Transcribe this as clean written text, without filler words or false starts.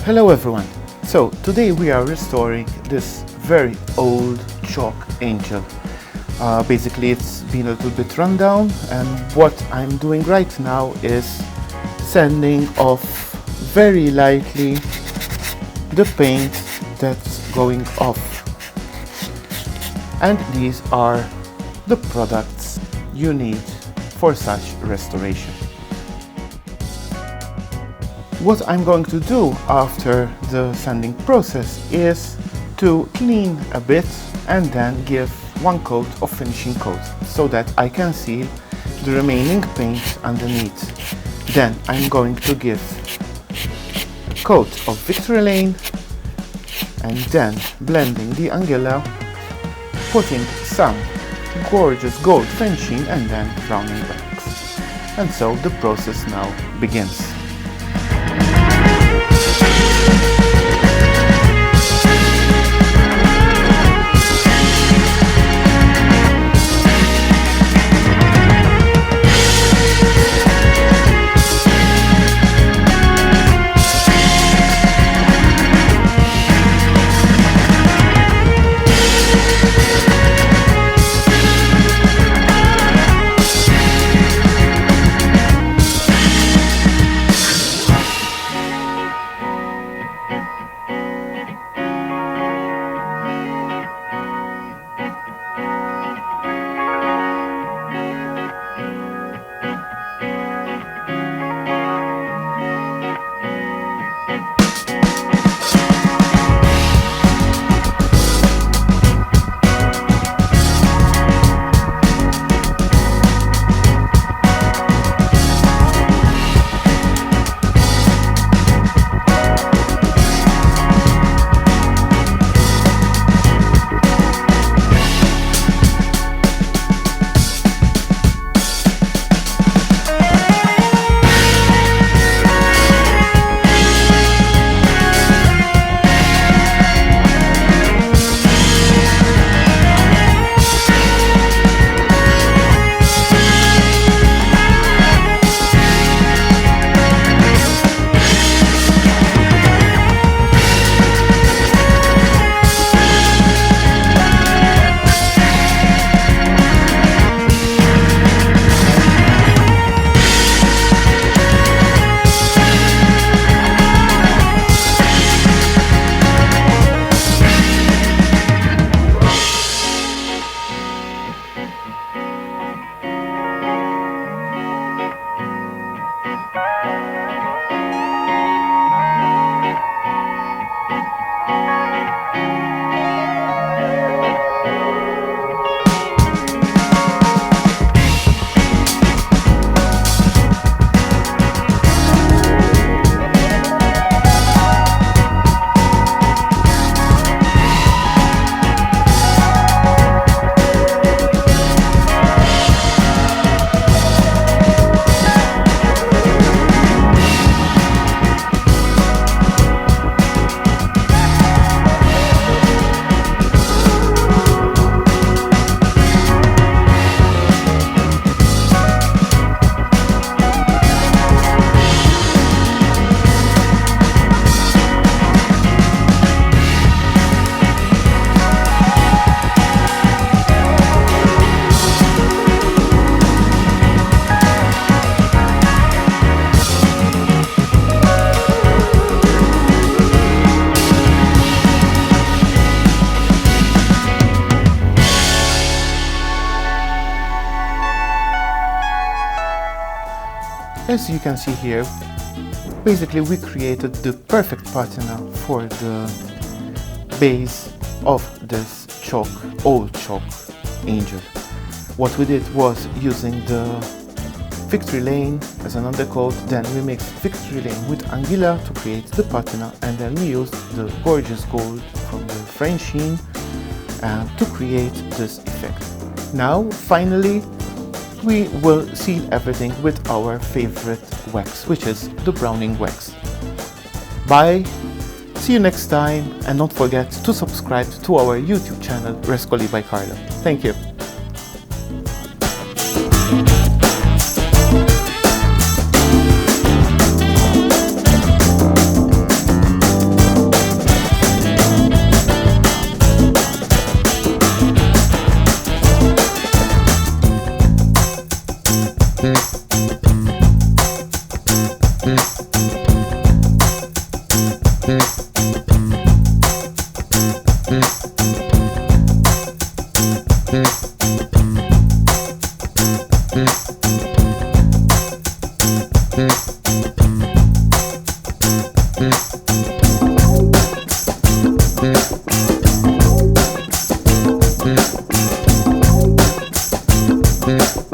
Hello everyone! So today we are restoring this very old chalk angel. Basically it's been a little bit run down, and what I'm doing right now is sanding off very lightly the paint that's going off. And these are the products you need for such restoration. What I'm going to do after the sanding process is to clean a bit and then give one coat of finishing coat so that I can seal the remaining paint underneath. Then I'm going to give a coat of Victory Lane and then blending the Anguilla, putting some gorgeous gold finishing and then browning wax. And so the process now begins. As you can see here, basically we created the perfect patina for the base of this old chalk angel. What we did was using the Victory Lane as an undercoat, then we mixed Victory Lane with Anguilla to create the patina, and then we used the gorgeous gold from the Frenchic to create this effect. Now, finally, we will seal everything with our favorite wax, which is the browning wax. Bye, see you next time, and don't forget to subscribe to our YouTube channel RescoliByCarlo. Thank you. Bye.